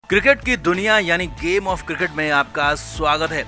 Cricket की दुनिया यानी गेम ऑफ क्रिकेट में आपका स्वागत है।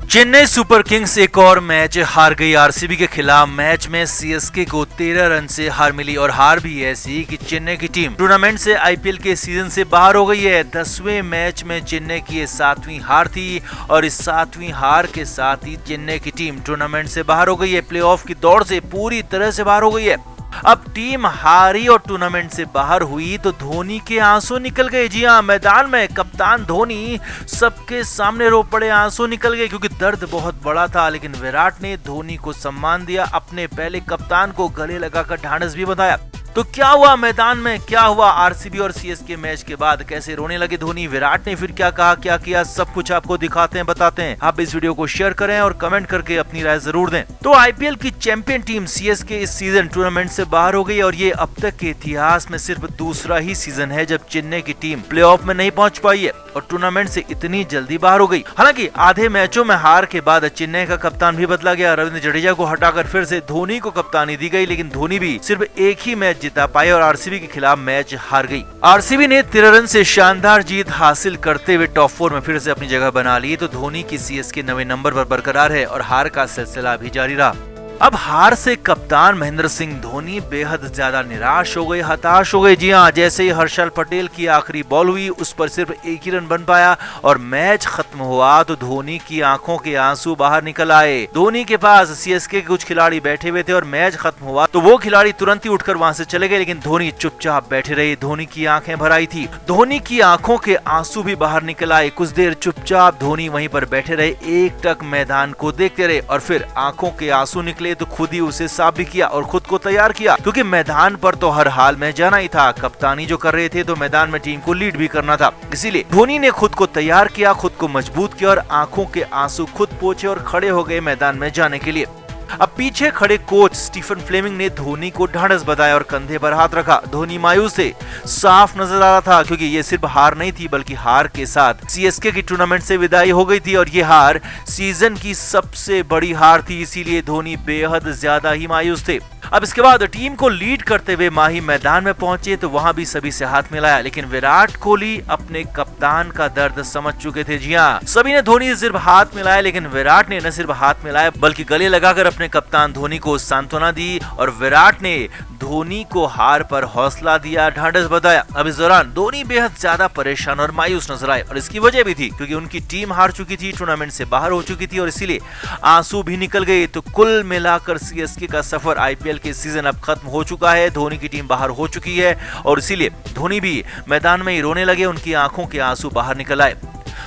चेन्नई सुपर किंग्स एक और मैच हार गई आरसीबी के खिलाफ। मैच में सीएसके को 13 रन से हार मिली और हार भी ऐसी कि चेन्नई की टीम टूर्नामेंट से आईपीएल के सीजन से बाहर हो गई है। 10वें मैच में चेन्नई की 7वीं हार थी और इस 7वीं हार के साथ ही चेन्नई की टीम टूर्नामेंट से बाहर हो गई है। प्लेऑफ की दौड़ से पूरी तरह से बाहर हो गई है। अब टीम हारी और टूर्नामेंट से बाहर हुई तो धोनी के आंसू निकल गए। जी हां, मैदान में कप्तान धोनी सबके सामने रो पड़े, आंसू निकल गए क्योंकि दर्द बहुत बड़ा था। लेकिन विराट ने धोनी को सम्मान दिया, अपने पहले कप्तान को गले लगाकर ढांढस भी बंधाया। तो क्या हुआ मैदान में, क्या हुआ आरसीबी और सीएसके मैच के बाद, कैसे रोने लगे धोनी, विराट ने फिर क्या कहा, क्या किया, सब कुछ आपको दिखाते हैं, बताते हैं। आप इस वीडियो को शेयर करें और कमेंट करके अपनी राय जरूर दें। तो आईपीएल की चैंपियन टीम सीएसके इस सीजन टूर्नामेंट से बाहर हो गई और ये अब तक के इतिहास में सिर्फ दूसरा ही सीजन है जब चेन्नई की टीम प्लेऑफ में नहीं पहुंच पाई है और टूर्नामेंट से इतनी जल्दी बाहर हो गई। हालांकि आधे मैचों में हार के बाद चेन्नई का कप्तान भी बदला गया। रविंद्र जडेजा को हटाकर फिर से धोनी को कप्तानी दी गई, लेकिन धोनी भी सिर्फ एक ही मैच जिता पाए और आरसीबी के खिलाफ मैच हार गई। आरसीबी ने 13 रन से शानदार जीत हासिल करते हुए टॉप 4 में फिर से अपनी जगह बना ली। तो धोनी की सीएसके 9वें नंबर पर बरकरार है और हार का सिलसिला भी जारी रहा। अब हार से कप्तान महेंद्र सिंह धोनी बेहद ज्यादा निराश हो गए, हताश हो गए। जी हां, जैसे ही हर्षल पटेल की आखिरी बॉल हुई उस पर सिर्फ एक ही रन बन पाया और मैच खत्म हुआ तो धोनी की आंखों के आंसू बाहर निकल आए। धोनी के पास सीएसके के कुछ खिलाड़ी बैठे हुए थे और मैच खत्म हुआ तो वो खिलाड़ी तुरंत ही उठकर वहां से चले गए, लेकिन धोनी चुपचाप बैठे रहे। धोनी की आंखें भर आई थी, धोनी की आंखों के आंसू भी बाहर निकल आए। कुछ देर चुपचाप धोनी वहीं पर बैठे रहे, एकटक मैदान को देखते रहे और फिर आंखों के आंसू निकले तो खुद ही उसे साफ भी किया और खुद को तैयार किया, क्योंकि मैदान पर तो हर हाल में जाना ही था। कप्तानी जो कर रहे थे तो मैदान में टीम को लीड भी करना था, इसीलिए धोनी ने खुद को तैयार किया, खुद को मजबूत किया और आंखों के आंसू खुद पोंछे और खड़े हो गए मैदान में जाने के लिए। अब पीछे खड़े कोच स्टीफन फ्लेमिंग ने धोनी को ढांढस बंधाया और कंधे पर हाथ रखा। धोनी मायूस थे, साफ नजर आ रहा था, क्योंकि ये सिर्फ हार नहीं थी बल्कि हार के साथ सीएसके की टूर्नामेंट से विदाई हो गई थी और ये हार सीजन की सबसे बड़ी हार थी, इसीलिए धोनी बेहद ज्यादा ही मायूस थे। अब इसके बाद टीम को लीड करते हुए माही मैदान में पहुंचे तो वहां भी सभी से हाथ मिलाया, लेकिन विराट कोहली अपने कप्तान का दर्द समझ चुके थे। जी हां, सभी ने धोनी से सिर्फ हाथ मिलाया, लेकिन विराट ने न सिर्फ हाथ मिलाया बल्कि गले लगाकर अपने कप्तान धोनी को सांत्वना दी और विराट ने धोनी को हार पर हौसला दिया, ढांढस बंधाया। अब इस दौरान धोनी बेहद ज्यादा परेशान और मायूस नजर आए और इसकी वजह भी थी क्योंकि उनकी टीम हार चुकी थी, टूर्नामेंट से बाहर हो चुकी थी और इसीलिए आंसू भी निकल गए। तो कुल मिलाकर सीएसके का सफर आईपीएल के सीजन अब खत्म हो चुका है, धोनी की टीम बाहर हो चुकी है और इसीलिए धोनी भी मैदान में ही रोने लगे, उनकी आंखों के आंसू बाहर निकल आए।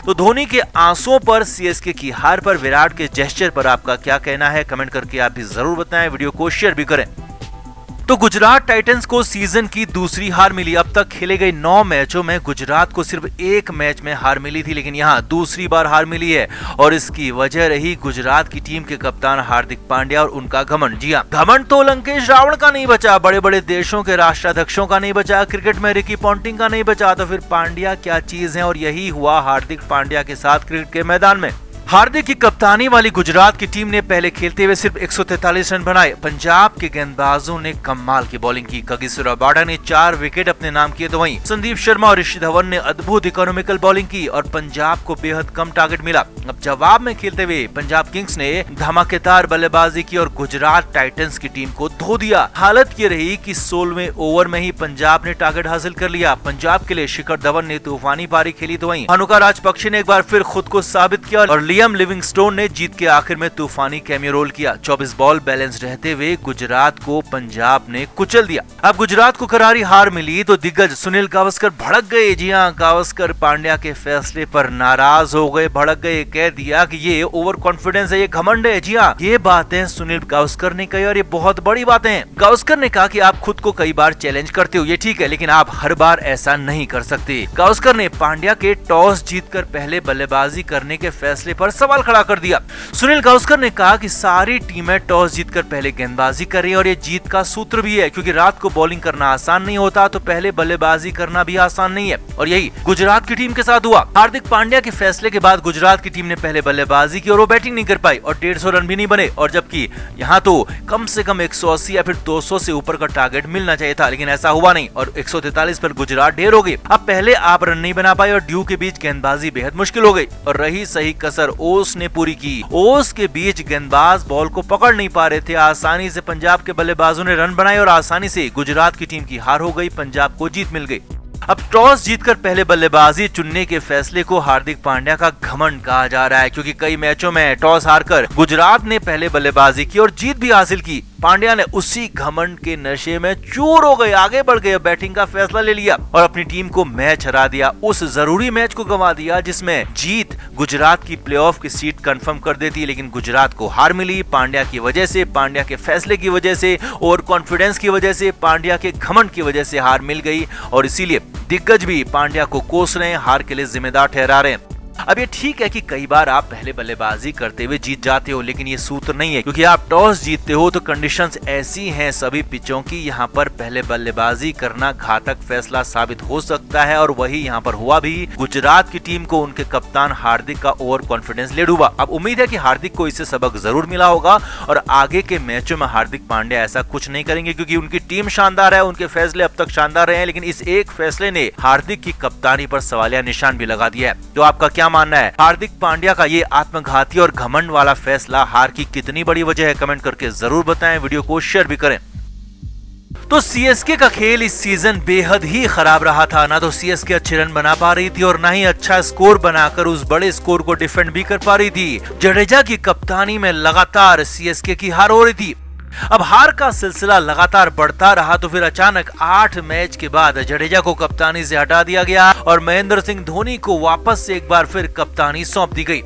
तो धोनी के आंसुओं पर, सीएसके की हार पर, विराट के जेस्चर पर आपका क्या कहना है, कमेंट करके आप भी जरूर बताएं, वीडियो को शेयर भी करें। तो गुजरात टाइटंस को सीजन की दूसरी हार मिली। अब तक खेले गए 9 मैचों में गुजरात को सिर्फ एक मैच में हार मिली थी, लेकिन यहाँ दूसरी बार हार मिली है और इसकी वजह रही गुजरात की टीम के कप्तान हार्दिक पांड्या और उनका घमंड। जी हाँ, घमंड तो लंकेश रावण का नहीं बचा, बड़े बड़े देशों के राष्ट्राध्यक्षों का नहीं बचा, क्रिकेट में रिकी पॉन्टिंग का नहीं बचा, तो फिर पांड्या क्या चीज है। और यही हुआ हार्दिक पांड्या के साथ क्रिकेट के मैदान में। हार्दिक की कप्तानी वाली गुजरात की टीम ने पहले खेलते हुए सिर्फ 143 रन बनाए। पंजाब के गेंदबाजों ने कमाल की बॉलिंग की। कगिसो रबाडा ने 4 विकेट अपने नाम किए तो वहीं संदीप शर्मा और ऋषि धवन ने अद्भुत इकोनॉमिकल बॉलिंग की और पंजाब को बेहद कम टारगेट मिला। अब जवाब में खेलते हुए पंजाब किंग्स ने धमाकेदार बल्लेबाजी की और गुजरात टाइटंस की टीम को धो दिया। हालत ये रही कि 16वें ओवर में ही पंजाब ने टारगेट हासिल कर लिया। पंजाब के लिए शिखर धवन ने तूफानी पारी खेली तो वहीं हनुका राजपक्षे ने एक बार फिर खुद को साबित किया और लियम लिविंगस्टोन ने जीत के आखिर में तूफानी कैमियो रोल किया। 24 बॉल बैलेंस रहते हुए गुजरात को पंजाब ने कुचल दिया। अब गुजरात को करारी हार मिली तो दिग्गज सुनील गावस्कर भड़क गए। जी हां, गावस्कर पांड्या के फैसले पर नाराज हो गए, भड़क गए, कह दिया कि ये ओवर कॉन्फिडेंस है, ये घमंड है। जी हां, ये बातें सुनील गावस्कर ने कही और ये बहुत बड़ी बातें हैं। गावस्कर ने कहा कि आप खुद को कई बार चैलेंज करते हो, ये ठीक है, लेकिन आप हर बार ऐसा नहीं कर सकते। गावस्कर ने पांड्या के टॉस जीतकर पहले बल्लेबाजी करने के फैसले पर सवाल खड़ा कर दिया। सुनील गावस्कर ने कहा कि सारी टीमें टॉस जीतकर पहले गेंदबाजी कर रही है और ये जीत का सूत्र भी है, क्योंकि रात को बॉलिंग करना आसान नहीं होता तो पहले बल्लेबाजी करना भी आसान नहीं है, और यही गुजरात की टीम के साथ हुआ। हार्दिक पांड्या के फैसले के बाद गुजरात की टीम ने पहले बल्लेबाजी की और वो बैटिंग नहीं कर पाई और 150 रन भी नहीं बने, और जबकि यहाँ तो कम से कम 180 या फिर 200 से ऊपर का टारगेट मिलना चाहिए था, लेकिन ऐसा हुआ नहीं और 143 पर गुजरात ढेर हो गई। अब पहले आप रन नहीं बना पाए और ड्यू के बीच गेंदबाजी बेहद मुश्किल हो गई, और रही सही कसर ओस ने पूरी की। ओस के बीच गेंदबाज बॉल को पकड़ नहीं पा रहे थे। आसानी से पंजाब के बल्लेबाजों ने रन बनाए और आसानी से गुजरात की टीम की हार हो गई, पंजाब को जीत मिल गई। अब टॉस जीतकर पहले बल्लेबाजी चुनने के फैसले को हार्दिक पांड्या का घमंड कहा जा रहा है, क्योंकि कई मैचों में टॉस हारकर गुजरात ने पहले बल्लेबाजी की और जीत भी हासिल की। पांड्या ने उसी घमंड के नशे में चूर हो गए, आगे बढ़ गए, बैटिंग का फैसला ले लिया और अपनी टीम को मैच हरा दिया। उस जरूरी मैच को गंवा दिया जिसमें जीत गुजरात की प्लेऑफ की सीट कंफर्म कर देती, लेकिन गुजरात को हार मिली पांड्या की वजह से, पांड्या के फैसले की वजह से, ओवर कॉन्फिडेंस की वजह से, पांड्या के घमंड की वजह से हार मिल गई, और इसीलिए दिग्गज भी पांड्या को कोस रहे हैं, हार के लिए जिम्मेदार ठहरा रहे हैं। अब ये ठीक है कि कई बार आप पहले बल्लेबाजी करते हुए जीत जाते हो, लेकिन ये सूत्र नहीं है, क्योंकि आप टॉस जीतते हो तो कंडीशंस ऐसी हैं सभी पिचों की, यहाँ पर पहले बल्लेबाजी करना घातक फैसला साबित हो सकता है, और वही यहाँ पर हुआ भी। गुजरात की टीम को उनके कप्तान हार्दिक का ओवर कॉन्फिडेंस ले डूबा। अब उम्मीद है कि हार्दिक को इससे सबक जरूर मिला होगा और आगे के मैचों में हार्दिक पांड्या ऐसा कुछ नहीं करेंगे, क्योंकि उनकी टीम शानदार है, उनके फैसले अब तक शानदार रहे हैं, लेकिन इस एक फैसले ने हार्दिक की कप्तानी पर सवालिया निशान भी लगा दिया है। तो आपका क्या मानना है, हार्दिक पांड्या का ये आत्मघाती और घमंड वाला फैसला हार की कितनी बड़ी वजह है? कमेंट करके जरूर बताएं, वीडियो को शेयर भी करें। तो सीएसके का खेल इस सीजन बेहद ही खराब रहा था। ना तो सीएसके अच्छे रन बना पा रही थी और ना ही अच्छा स्कोर बनाकर उस बड़े स्कोर को डिफेंड भी कर पा रही थी। जडेजा की कप्तानी में लगातार सीएसके की हार हो रही थी। अब हार का सिलसिला लगातार बढ़ता रहा तो फिर अचानक 8 मैच के बाद जडेजा को कप्तानी से हटा दिया गया और महेंद्र सिंह धोनी को वापस से एक बार फिर कप्तानी सौंप दी गई।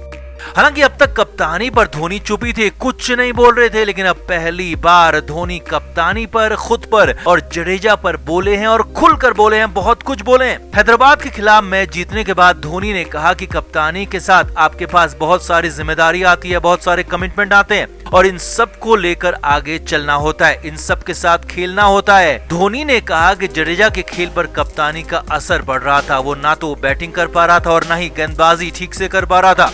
हालांकि अब तक कप्तानी पर धोनी चुपी थे, कुछ नहीं बोल रहे थे, लेकिन अब पहली बार धोनी कप्तानी पर, खुद पर और जडेजा पर बोले हैं और खुलकर बोले हैं, बहुत कुछ बोले हैं। हैदराबाद के खिलाफ मैच जीतने के बाद धोनी ने कहा कि कप्तानी के साथ आपके पास बहुत सारी जिम्मेदारी आती है, बहुत सारे कमिटमेंट आते हैं और इन सब को लेकर आगे चलना होता है, इन सब के साथ खेलना होता है। धोनी ने कहा कि जडेजा के खेल पर कप्तानी का असर पड़ रहा था, वो ना तो बैटिंग कर पा रहा था और ना ही गेंदबाजी ठीक से कर पा रहा था।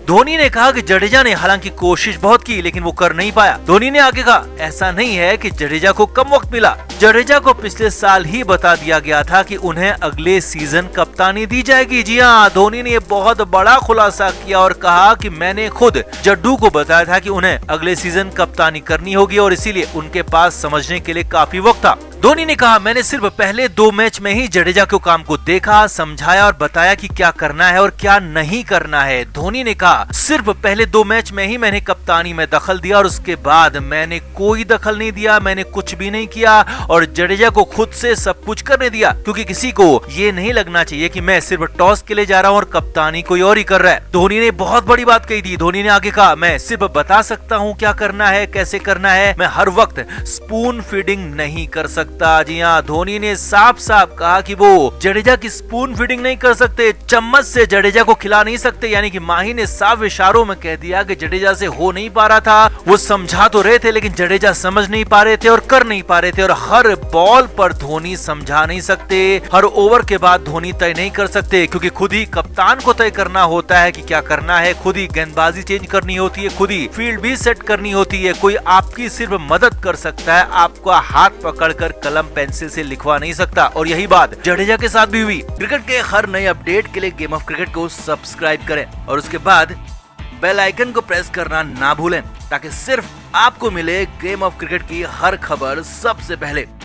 धोनी ने कहा कि जडेजा ने हालांकि कोशिश बहुत की लेकिन वो कर नहीं पाया। धोनी ने आगे कहा, ऐसा नहीं है कि जडेजा को कम वक्त मिला, जडेजा को पिछले साल ही बता दिया गया था कि उन्हें अगले सीजन कप्तानी दी जाएगी। जी हाँ, धोनी ने बहुत बड़ा खुलासा किया और कहा कि मैंने खुद जड्डू को बताया था कि उन्हें अगले सीजन कप्तानी करनी होगी और इसीलिए उनके पास समझने के लिए काफी वक्त था। धोनी ने कहा, मैंने सिर्फ पहले 2 मैच में ही जडेजा के काम को देखा, समझाया और बताया कि क्या करना है और क्या नहीं करना है। धोनी ने कहा, सिर्फ पहले 2 मैच में ही मैंने कप्तानी में दखल दिया और उसके बाद मैंने कोई दखल नहीं दिया, मैंने कुछ भी नहीं किया और जडेजा को खुद से सब कुछ करने दिया, क्योंकि किसी को ये नहीं लगना चाहिए कि मैं सिर्फ टॉस के लिए जा रहा हूँ और कप्तानी कोई और ही कर रहा है। धोनी ने बहुत बड़ी बात कही थी। धोनी ने आगे कहा, मैं सिर्फ बता सकता हूँ क्या करना है, कैसे करना है, मैं हर वक्त स्पून फीडिंग नहीं कर सकता। जी हाँ, धोनी ने साफ साफ कहा कि वो जडेजा की स्पून फीडिंग नहीं कर सकते, चम्मच से जडेजा को खिला नहीं सकते। यानी कि माही ने साफ इशारों में कह दिया कि जडेजा से हो नहीं पा रहा था, वो समझा तो रहे थे लेकिन जडेजा समझ नहीं पा रहे थे और कर नहीं पा रहे थे। और हर बॉल पर धोनी समझा नहीं सकते, हर ओवर के बाद धोनी तय नहीं कर सकते, क्योंकि खुद ही कप्तान को तय करना होता है कि क्या करना है, खुद ही गेंदबाजी चेंज करनी होती है, खुद ही फील्ड भी सेट करनी होती है। कोई आपकी सिर्फ मदद कर सकता है, आपका हाथ पकड़कर कलम पेंसिल से लिखवा नहीं सकता। और यही बात जडेजा के साथ भी हुई। क्रिकेट के हर नए अपडेट के लिए गेम ऑफ क्रिकेट को सब्सक्राइब करें और उसके बाद बेल आइकन को प्रेस करना ना भूलें, ताकि सिर्फ आपको मिले गेम ऑफ क्रिकेट की हर खबर सबसे पहले।